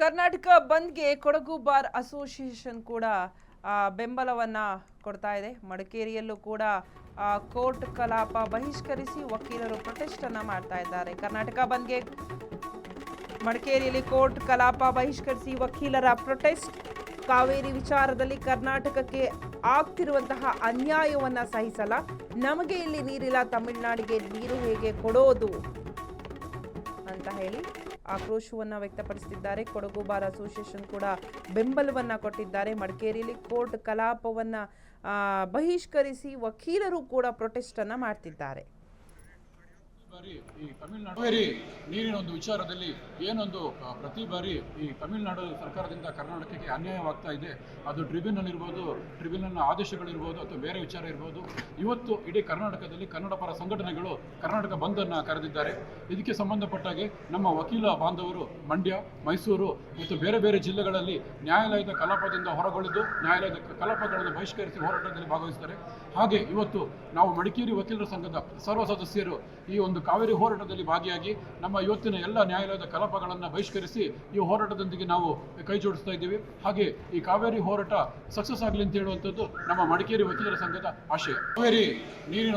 ಕರ್ನಾಟಕ ಬಂದ್ಗೆ Kodagu bar association ಕೂಡ ಬೆಂಬಲವನ್ನ ಕೊಡ್ತಾ ಇದೆ. ಮಡಿಕೇರಿಯಲ್ಲೂ ಕೂಡ ಕೋರ್ಟ್ ಕಲಾಪ ಬಹಿಷ್ಕರಿಸಿ ವಕೀಲರು ಪ್ರೊಟೆಸ್ಟ್ ಅನ್ನ ಮಾಡ್ತಾ ಇದ್ದಾರೆ. ಕರ್ನಾಟಕ ಬಂದ್ಗೆ ಮಡಿಕೇರಿಯಲ್ಲಿ ಕೋರ್ಟ್ ಕಲಾಪ ಬಹಿಷ್ಕರಿಸಿ ವಕೀಲರ ಪ್ರೊಟೆಸ್ಟ್. ಕಾವೇರಿ ವಿಚಾರದಲ್ಲಿ ಕರ್ನಾಟಕಕ್ಕೆ ಆಗ್ತಿರುವಂತಹ ಅನ್ಯಾಯವನ್ನ ಸಹಿಸಲ್ಲ, ನಮಗೆ ಇಲ್ಲಿ ನೀರಿಲ್ಲ, ತಮಿಳುನಾಡಿಗೆ ನೀರು ಹೇಗೆ ಕೊಡೋದು ಅಂತ ಹೇಳಿ ಆಕ್ರೋಶವನ್ನ ವ್ಯಕ್ತಪಡಿಸಿದ್ದಾರೆ. ಕೊಡಗು ಬಾರ್ ಅಸೋಸಿಯೇಷನ್ ಕೂಡ ಬೆಂಬಲವನ್ನ ಕೊಟ್ಟಿದ್ದಾರೆ. ಮಡಿಕೇರಿಯಲ್ಲಿ ಕೋರ್ಟ್ ಕಲಾಪವನ್ನ ಬಹಿಷ್ಕರಿಸಿ ವಕೀಲರು ಕೂಡ ಪ್ರೊಟೆಸ್ಟ್ ಅನ್ನ ಮಾಡ್ತಿದ್ದಾರೆ. ಈ ತಮಿಳುನಾಡು ನೀರಿನ ಒಂದು ವಿಚಾರದಲ್ಲಿ ಏನೊಂದು ಪ್ರತಿ ಬಾರಿ ಈ ತಮಿಳುನಾಡು ಸರ್ಕಾರದಿಂದ ಕರ್ನಾಟಕಕ್ಕೆ ಅನ್ಯಾಯವಾಗ್ತಾ ಇದೆ. ಅದು ಟ್ರಿಬ್ಯುನಲ್ ಇರ್ಬೋದು, ಟ್ರಿಬ್ಯುನಲ್ನ ಆದೇಶಗಳಿರ್ಬೋದು, ಅಥವಾ ಬೇರೆ ವಿಚಾರ ಇರ್ಬೋದು. ಇವತ್ತು ಇಡೀ ಕರ್ನಾಟಕದಲ್ಲಿ ಕನ್ನಡ ಪರ ಸಂಘಟನೆಗಳು ಕರ್ನಾಟಕ ಬಂದನ್ನು ಕರೆದಿದ್ದಾರೆ. ಇದಕ್ಕೆ ಸಂಬಂಧಪಟ್ಟಾಗೆ ನಮ್ಮ ವಕೀಲ ಬಾಂಧವರು ಮಂಡ್ಯ, ಮೈಸೂರು ಮತ್ತು ಬೇರೆ ಬೇರೆ ಜಿಲ್ಲೆಗಳಲ್ಲಿ ನ್ಯಾಯಾಲಯದ ಕಲಾಪದಿಂದ ಹೊರಗುಳಿದು ನ್ಯಾಯಾಲಯದ ಕಲಾಪಗಳನ್ನು ಬಹಿಷ್ಕರಿಸಿ ಹೋರಾಟದಲ್ಲಿ ಭಾಗವಹಿಸ್ತಾರೆ. ಹಾಗೆ ಇವತ್ತು ನಾವು ಮಡಿಕೇರಿ ವಕೀಲರ ಸಂಘದ ಸರ್ವ ಸದಸ್ಯರು ಈ ಒಂದು ಕಾವೇರಿ ಹೋರಾಟದಲ್ಲಿ ಭಾಗಿಯಾಗಿ ನಮ್ಮ ಇವತ್ತಿನ ಎಲ್ಲ ನ್ಯಾಯಾಲಯದ ಕಲಾಪಗಳನ್ನು ಬಹಿಷ್ಕರಿಸಿ ಈ ಹೋರಾಟದೊಂದಿಗೆ ನಾವು ಕೈ ಜೋಡಿಸ್ತಾ ಇದ್ದೀವಿ. ಹಾಗೆ ಈ ಕಾವೇರಿ ಹೋರಾಟ ಸಕ್ಸಸ್ ಆಗಲಿ ಅಂತ ಹೇಳುವಂಥದ್ದು ನಮ್ಮ ಮಡಿಕೇರಿ ವಕೀಲರ ಸಂಘದ ಆಶಯ. ಕಾವೇರಿ ನೀರಿನ